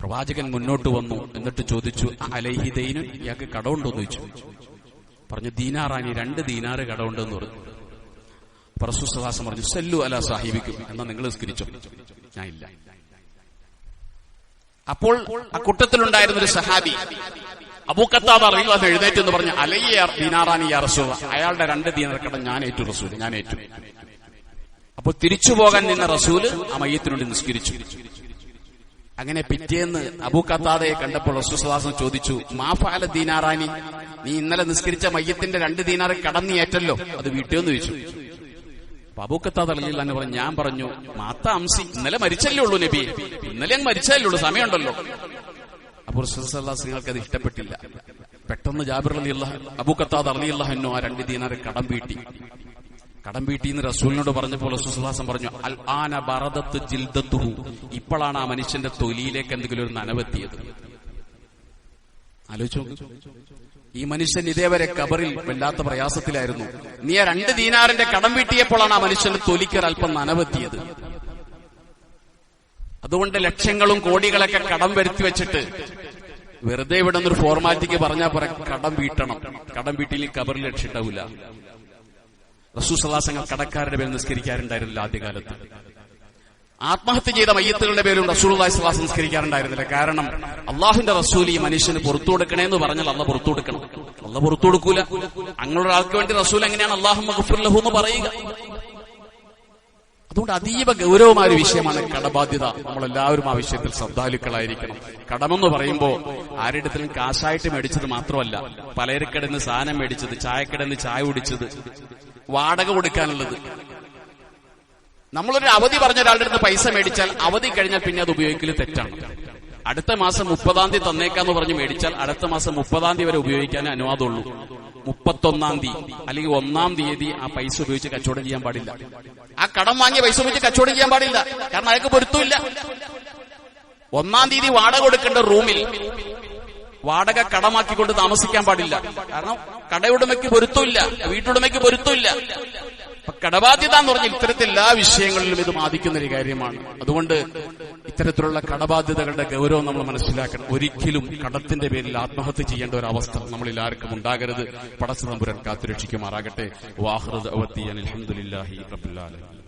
പ്രവാചകൻ മുന്നോട്ട് വന്നു, എന്നിട്ട് ചോദിച്ചു, അലൈഹി ദൈനുൻ, ഇയാൾക്ക് കടമുണ്ടോന്ന് ചോദിച്ചു. പറഞ്ഞു, ദീനാറാനി, 2 ദീനാറ് കടമുണ്ടെന്ന് പറഞ്ഞു. റസൂൽ സല്ലല്ലാഹു അലൈഹി വസല്ലം പറഞ്ഞു, സല്ലു അലാ സാഹിബിക്കും, എന്നാ നിങ്ങൾ നിസ്കരിച്ചോ. ഞാൻ ഇല്ല. അപ്പോൾ ആ കൂട്ടത്തിലുണ്ടായിരുന്ന ഒരു സഹാബി അബൂ ഖത്താദ റളിയല്ലാഹു അൻഹു എഴുന്നേറ്റ് എന്ന് പറഞ്ഞു, അലയ്യ ദീനാറാനി യാ റസൂൽ, അയാളുടെ 2 ദീനാർ കടം ഞാൻ ഏറ്റു റസൂൽ, ഞാൻ ഏറ്റു. അപ്പോൾ തിരിച്ചു പോകാൻ നിന്ന റസൂല് ആ മയ്യത്തിനുവേണ്ടി നിസ്കരിച്ചു. അങ്ങനെ പിറ്റേന്ന് അബൂ ഖത്താദയെ കണ്ടപ്പോൾ റസൂൽ സല്ലല്ലാഹു അലൈഹി വസല്ലം ചോദിച്ചു, മാ ഫഅല ദീനാറാനി, നീ ഇന്നലെ നിസ്കരിച്ച മയ്യത്തിന്റെ 2 ദീനാർ കടം നീ ഏറ്റല്ലോ, അത് വീട്ടിയെന്ന് ചോദിച്ചു. അബൂ ഖത്താദ റളിയല്ലാഹു അൻഹു പറഞ്ഞു, ഞാൻ പറഞ്ഞു, മാത്ത അംസി, ഇന്നലെ മരിച്ചല്ലേ ഉള്ളൂ നബി, ഇന്നലെ അങ്ങ് മരിച്ചല്ലേ ഉള്ളൂ, സമയമുണ്ടല്ലോ. അപ്പോൾ റസൂൽ സല്ലല്ലാഹു അലൈഹി വസല്ലം അത് ഇഷ്ടപ്പെട്ടില്ല. പെട്ടെന്ന് ജാബിർ റളിയല്ലാഹു അബൂ ഖത്താദ റളിയല്ലാഹു അൻഹു ആ 2 ദീനാർ കടം വീട്ടിന്ന് റസൂലിനോട് പറഞ്ഞപ്പോൾ റസൂൽ സല്ലല്ലാഹു അലൈഹി വസല്ലം പറഞ്ഞു, അൽ ആന ബറദത്ത് ജിൽദത്തുഹു, ഇപ്പോഴാണ് ആ മനുഷ്യന്റെ തൊലിയിലേക്ക് എന്തെങ്കിലും ഒരു നനവെത്തിയത്. ആലോചിച്ചു. ഈ മനുഷ്യൻ ഇതേവരെ കബറിൽ വല്ലാത്ത പ്രയാസത്തിലായിരുന്നു. നീ ആ 2 ദീനാറിന്റെ കടം വീട്ടിയപ്പോഴാണ് ആ മനുഷ്യന്റെ തൊലിക്ക് അല്പം നനവെത്തിയത്. അതുകൊണ്ട് ലക്ഷങ്ങളും കോടികളൊക്കെ കടം വരുത്തി വെച്ചിട്ട് വെറുതെ ഇവിടെ നിന്നൊരു ഫോർമാലിറ്റിക്ക് പറഞ്ഞാൽ പോരാ, കടം വീട്ടണം. കടം വീട്ടിയിൽ കബറിൽ രക്ഷയുണ്ടാവില്ല. റസൂൽ സല്ലല്ലാഹു അലൈഹി വസല്ലം കടക്കാരുടെ പേരിൽ നിസ്കരിക്കാറുണ്ടായിരുന്നില്ല ആദ്യകാലത്ത്. ആത്മഹത്യ ചെയ്ത മയ്യത്തുകളുടെ പേരും റസൂലുള്ളാഹി സ്വല്ലല്ലാഹു അലൈഹി വസല്ലം നിസ്കരിക്കാറുണ്ടായിരുന്നില്ല. കാരണം അള്ളാഹുവിന്റെ റസൂൽ ഈ മനുഷ്യന് പുറത്തു കൊടുക്കണേന്ന് പറഞ്ഞാൽ അള്ളാഹ് പുറത്തു കൊടുക്കണം. അള്ളാഹ് പുറത്തു കൊടുക്കൂല. അങ്ങനെയുള്ള ആൾക്ക് വേണ്ടി റസൂൽ എങ്ങനെയാണ് അല്ലാഹുമ്മ ഗ്ഫിർ ലഹു എന്ന് പറയുക? അതുകൊണ്ട് അതീവ ഗൗരവമായ ഒരു വിഷയമാണ് കടബാധ്യത. നമ്മളെല്ലാവരും ആ വിഷയത്തിൽ ശ്രദ്ധാലുക്കളായിരിക്കണം. കടമെന്ന് പറയുമ്പോൾ ആരുടെത്തിലും കാശായിട്ട് മേടിച്ചത് മാത്രമല്ല, പലചരക്കടന്ന് സാധനം മേടിച്ചത്, ചായക്കടന്ന് ചായ കുടിച്ചത്, വാടക കൊടുക്കാനുള്ളത്. നമ്മളൊരു അവധി പറഞ്ഞ ഒരാളുടെ അടുത്ത് പൈസ മേടിച്ചാൽ അവധി കഴിഞ്ഞാൽ പിന്നെ അത് ഉപയോഗിക്കൽ തെറ്റാണ്. അടുത്ത മാസം 30-ാം തീയതി തന്നേക്കാന്ന് പറഞ്ഞ് മേടിച്ചാൽ അടുത്ത മാസം 30-ാം തീയതി വരെ ഉപയോഗിക്കാനേ അനുവാദമുള്ളൂ. 31-ാം തീയതി അല്ലെങ്കിൽ 1-ാം തീയതി ആ പൈസ ഉപയോഗിച്ച് കച്ചവടം ചെയ്യാൻ പാടില്ല. ആ കടം വാങ്ങിയ പൈസ ഉപയോഗിച്ച് കച്ചവടം ചെയ്യാൻ പാടില്ല. കാരണം അയാൾക്ക് പൊരുത്തമില്ല. 1-ാം തീയതി വാടക കൊടുക്കേണ്ട റൂമിൽ വാടക കടമാക്കിക്കൊണ്ട് താമസിക്കാൻ പാടില്ല. കാരണം കടയുടമയ്ക്ക് പൊരുത്തമില്ല, വീട്ടുടമയ്ക്ക് പൊരുത്തമില്ല. കടബാധ്യത എന്ന് പറഞ്ഞാൽ ഇത്തരത്തിൽ എല്ലാ വിഷയങ്ങളിലും ഇത് ബാധിക്കുന്ന ഒരു കാര്യമാണ്. അതുകൊണ്ട് ഇത്തരത്തിലുള്ള കടബാധ്യതകളുടെ ഗൗരവം നമ്മൾ മനസ്സിലാക്കണം. ഒരിക്കലും കടത്തിന്റെ പേരിൽ ആത്മഹത്യ ചെയ്യേണ്ട ഒരു അവസ്ഥ നമ്മളിൽ ആർക്കും ഉണ്ടാകരുത്. പടച്ച തമ്പുരാൻ കാത്തുരക്ഷിക്കുമാറാകട്ടെ. വാഹിറു ദഅ്വതി അൽഹംദുലില്ലാഹി റബ്ബിൽ ആലമീൻ.